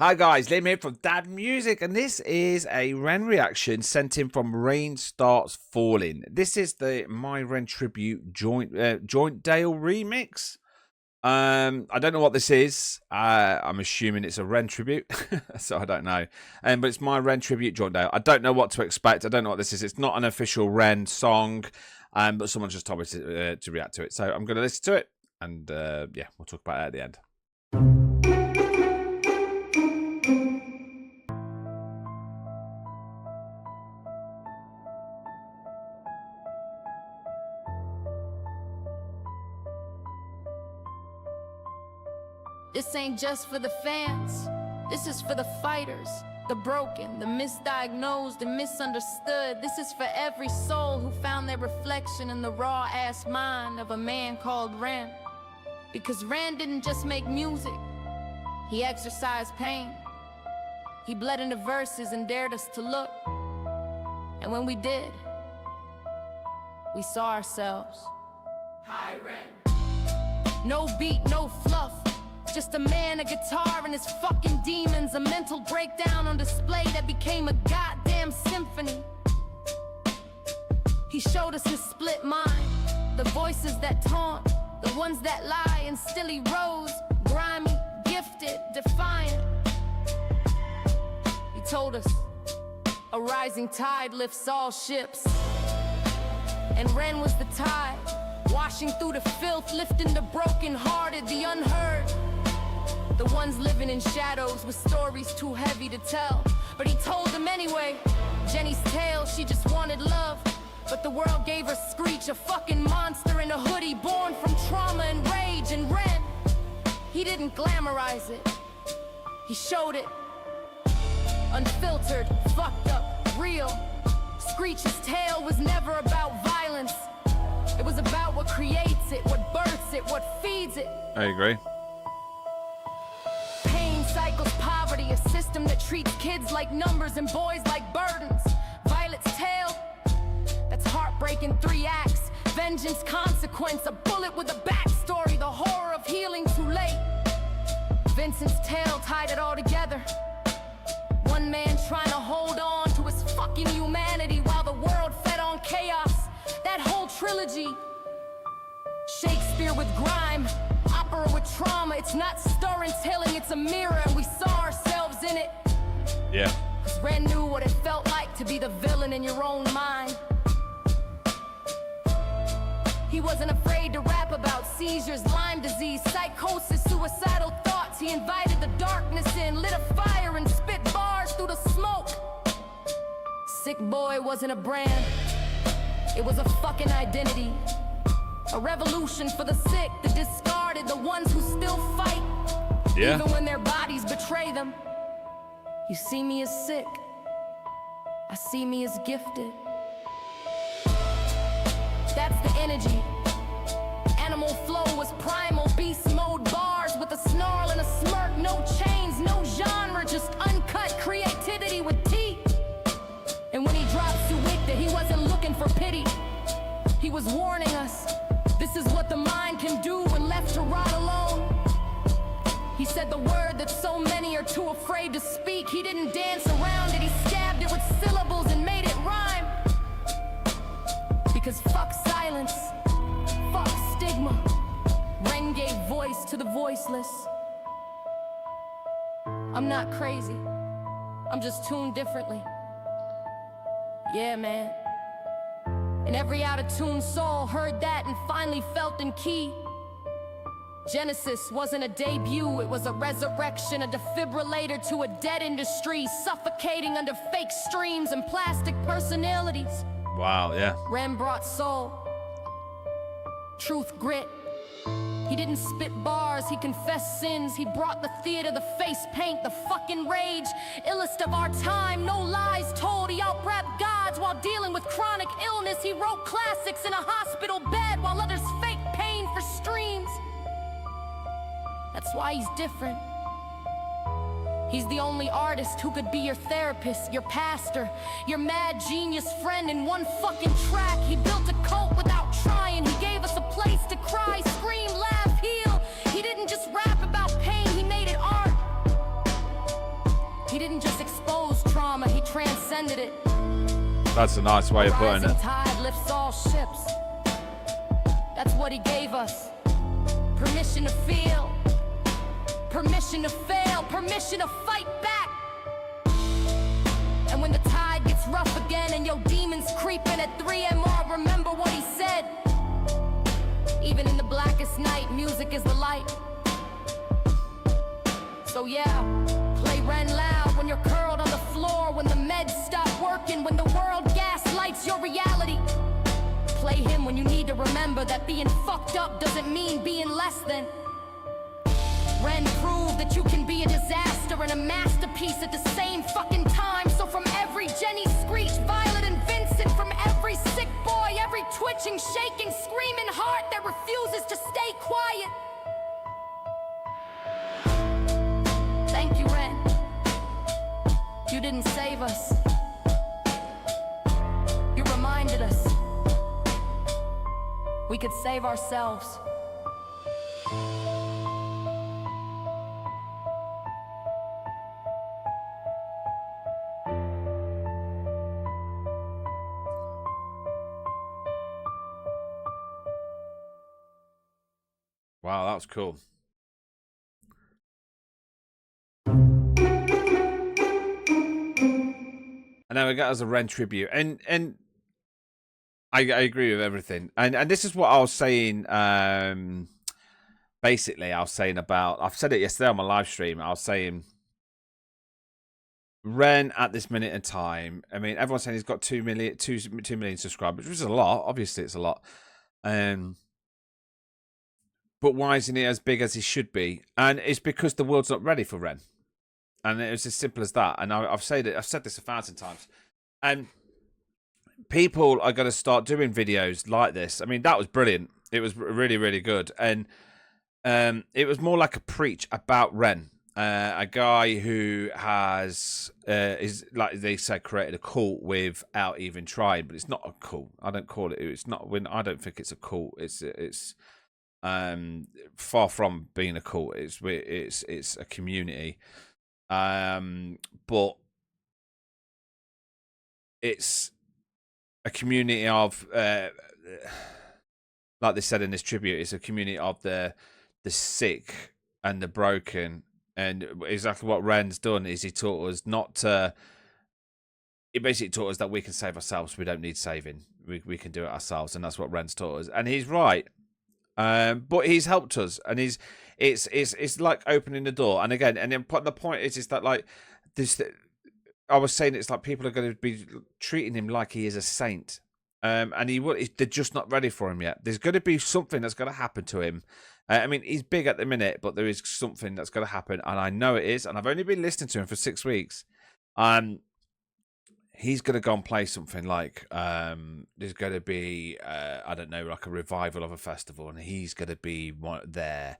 Hi guys, Liam here from Dad Music, and this is a Ren reaction sent in from Rain Starts Falling. This is the My Ren Tribute Jointdale remix. I don't know what this is. I'm assuming it's a Ren tribute, so I don't know. But it's My Ren Tribute Jointdale. I don't know what to expect. I don't know what this is. It's not an official Ren song, but someone just told me to react to it. So I'm going to listen to it, and yeah, we'll talk about it at the end. This ain't just for the fans, this is for the fighters, the broken, the misdiagnosed and misunderstood. This is for every soul who found their reflection in the raw-ass mind of a man called Ren. Because Ren didn't just make music, he exercised pain. He bled into verses and dared us to look. And when we did, we saw ourselves. Hi, Ren. No beat, no fluff. Just a man, a guitar, and his fucking demons. A mental breakdown on display that became a goddamn symphony. He showed us his split mind. The voices that taunt, the ones that lie. And still he rose, grimy, gifted, defiant. He told us, a rising tide lifts all ships. And Ren was the tide, washing through the filth, lifting the broken-hearted, the unheard. The ones living in shadows with stories too heavy to tell. But he told them anyway. Jenny's tale, she just wanted love. But the world gave her Screech, a fucking monster in a hoodie, born from trauma and rage. And Ren, he didn't glamorize it, he showed it. Unfiltered, fucked up, real. Screech's tale was never about violence. It was about what creates it, what births it, what feeds it. I agree. Cycles poverty, a system that treats kids like numbers and boys like burdens. Violet's tale, that's heartbreaking 3 acts. Vengeance, consequence, a bullet with a backstory, the horror of healing too late. Vincent's tale tied it all together. One man trying to hold on to his fucking humanity while the world fed on chaos. That whole trilogy. Shakespeare with grime, opera with trauma. It's not storytelling, it's a mirror, and we saw ourselves in it. Yeah. Cause Ren knew what it felt like to be the villain in your own mind. He wasn't afraid to rap about seizures, Lyme disease, psychosis, suicidal thoughts. He invited the darkness in, lit a fire and spit bars through the smoke. Sick Boy wasn't a brand, it was a fucking identity. A revolution for the sick, the discarded, the ones who still fight. Yeah. Even when their bodies betray them. You see me as sick, I see me as gifted. That's the energy. Animal flow was primal, beast mode bars with a snarl and a smirk. No chains, no genre, just uncut creativity with teeth. And when he dropped Suicta, he wasn't looking for pity. He was warning us. This is what the mind can do when left to rot alone. He said the word that so many are too afraid to speak. He didn't dance around it, he stabbed it with syllables and made it rhyme. Because fuck silence, fuck stigma. Ren gave voice to the voiceless. I'm not crazy, I'm just tuned differently. Yeah, man. And every out-of-tune soul heard that and finally felt in key. Genesis wasn't a debut, it was a resurrection, a defibrillator to a dead industry, suffocating under fake streams and plastic personalities. Wow, yeah. Ren brought soul, truth, grit. He didn't spit bars, he confessed sins. He brought the theater, the face paint, the fucking rage. Illest of our time, no lies told. He out-rapped gods while dealing with chronic illness. He wrote classics in a hospital bed while others fake pain for streams. That's why he's different. He's the only artist who could be your therapist, your pastor, your mad genius friend in one fucking track. He built a cult without trying. He gave us a place to cry, scream, laugh, heal. He didn't just rap about pain, he made it art. transcended it. That's a nice way of putting it. Tide lifts all ships. That's what he gave us. Permission to feel, permission to fail, permission to fight back. And when the tide gets rough again and your demons creeping at 3 MR, remember what he said. Even in the blackest night, music is the light. So yeah, play Ren loud when you're curled on the floor, when the meds stop working, when the world gaslights your reality. Play him when you need to remember that being fucked up doesn't mean being less than. Ren proved that you can be a disaster and a masterpiece at the same fucking time. So from every Jenny Screech, Violet and Vincent, from every sick boy, every twitching, shaking, screaming heart that refuses to stay quiet, thank you, Ren. You didn't save us. You reminded us we could save ourselves. Wow, that was cool. And now we got as a Ren tribute, and I agree with everything, and this is what I was saying. Basically, I was saying about, I've said it yesterday on my live stream. I was saying Ren at this minute in time. I mean, everyone's saying he's got 2 million subscribers, which is a lot. Obviously, it's a lot. But why isn't he as big as he should be? And it's because the world's not ready for Ren. And it was as simple as that. And I've said this 1,000 times. And people are going to start doing videos like this. I mean, that was brilliant. It was really, really good. And it was more like a preach about Ren, a guy who has, is like they say, created a cult without even trying. But it's not a cult. I don't call it. It's not. I don't think it's a cult. It's far from being a cult. It's a community. But it's a community of, like they said in this tribute, it's a community of the sick and the broken. And exactly what Ren's done is he taught us not to. He basically taught us that we can save ourselves. We don't need saving. We can do it ourselves, and that's what Ren's taught us. And he's right. But he's helped us, and it's like opening the door. And again, and then the point is that like this. I was saying it's like people are going to be treating him like he is a saint, and they're just not ready for him yet. There's going to be something that's going to happen to him. I mean, he's big at the minute, but there is something that's going to happen, and I know it is. And I've only been listening to him for 6 weeks. He's going to go and play something like there's going to be I don't know, like a revival of a festival, and he's going to be there.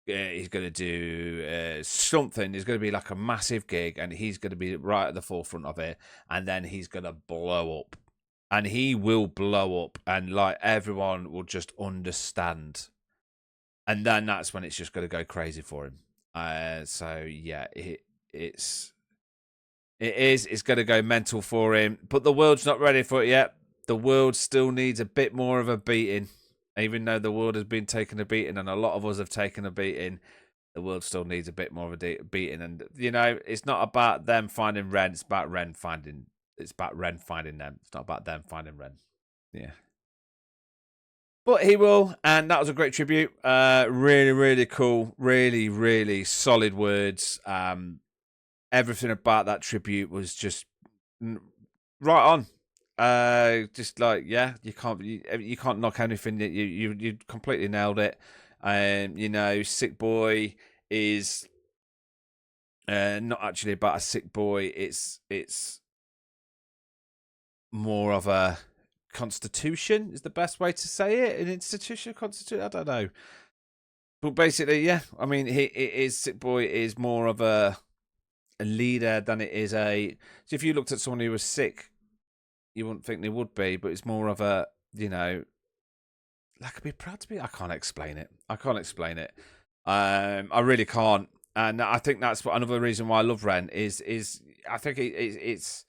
He's going to do something. There's going to be like a massive gig, and he's going to be right at the forefront of it. And then he's going to blow up, and he will blow up, and like everyone will just understand. And then that's when it's just going to go crazy for him. So yeah, it's going to go mental for him. But the world's not ready for it yet. The world still needs a bit more of a beating. Even though the world has been taking a beating, and a lot of us have taken a beating, the world still needs a bit more of a beating. And you know, it's not about them finding Ren. It's about Ren finding. It's about Ren finding them. It's not about them finding Ren. Yeah. But he will, and that was a great tribute. Really, really cool. Really, really solid words. Everything about that tribute was just right on. Just like, yeah, you can't knock anything. You completely nailed it. You know, Sick Boy is not actually about a sick boy. It's more of a constitution is the best way to say it. An institution, constitution. I don't know, but basically, yeah. I mean, Sick Boy is more of a leader than it is a. So if you looked at someone who was sick, you wouldn't think they would be, but it's more of a, you know, like I'd be proud to be. I can't explain it. I really can't. And I think that's another reason why I love Ren is I think it's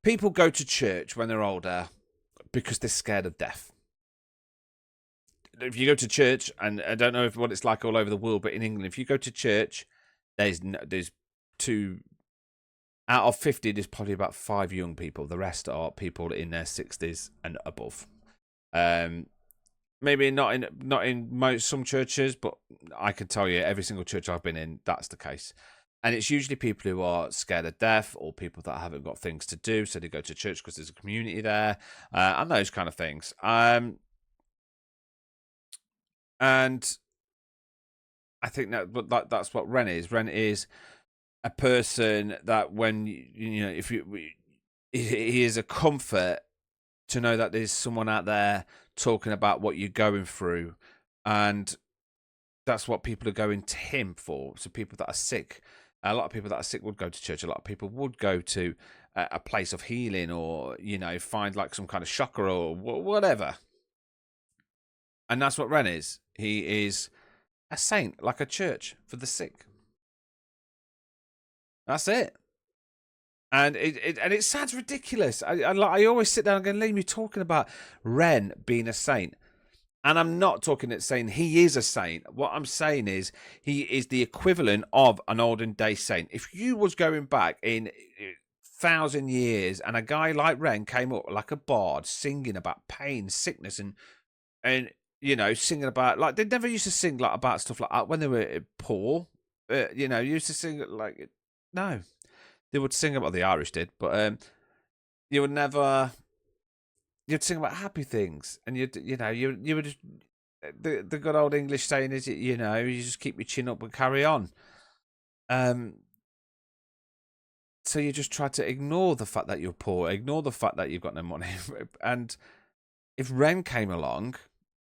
People go to church when they're older because they're scared of death. If you go to church, and I don't know what it's like all over the world, but in England, if you go to church, there's two out of 50. There's probably about 5 young people. The rest are people in their 60s and above. Maybe not in some churches, but I can tell you, every single church I've been in, that's the case. And it's usually people who are scared of death, or people that haven't got things to do, so they go to church because there's a community there, and those kind of things. And I think that's what Ren is. Ren is a person that when he is a comfort to know that there's someone out there talking about what you're going through, and that's what people are going to him for. So people that are sick, a lot of people that are sick would go to church. A lot of people would go to a place of healing, or find like some kind of chakra or whatever. And that's what Ren is. He is a saint, like a church for the sick. That's it. And it sounds ridiculous. I always sit down and go, Liam, you're talking about Ren being a saint. And I'm not talking it saying he is a saint. What I'm saying is he is the equivalent of an olden day saint. If you was going back in 1,000 years and a guy like Ren came up like a bard singing about pain, sickness, and singing about, like, they never used to sing like about stuff like that when they were poor. Used to sing like, no, they would sing about, the Irish did, but you would never. You'd sing about happy things, and you would just, the good old English saying is, you just keep your chin up and carry on. So you just try to ignore the fact that you're poor, ignore the fact that you've got no money, and if Ren came along,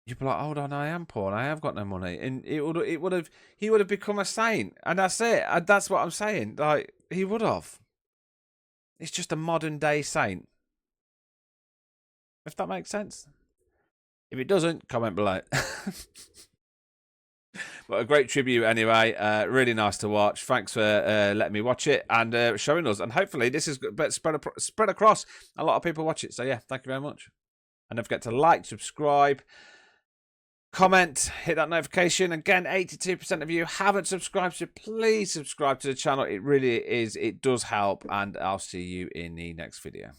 you'd be like, hold on, I am poor, and I have got no money, and he would have become a saint, and that's it. And that's what I'm saying. Like, he would have. It's just a modern day saint. If that makes sense. If it doesn't, comment below. But a great tribute anyway. Really nice to watch. Thanks for letting me watch it and showing us. And hopefully this is spread across. A lot of people watch it. So yeah, thank you very much. And don't forget to like, subscribe, comment, hit that notification. Again, 82% of you haven't subscribed, so please subscribe to the channel. It really is. It does help. And I'll see you in the next video.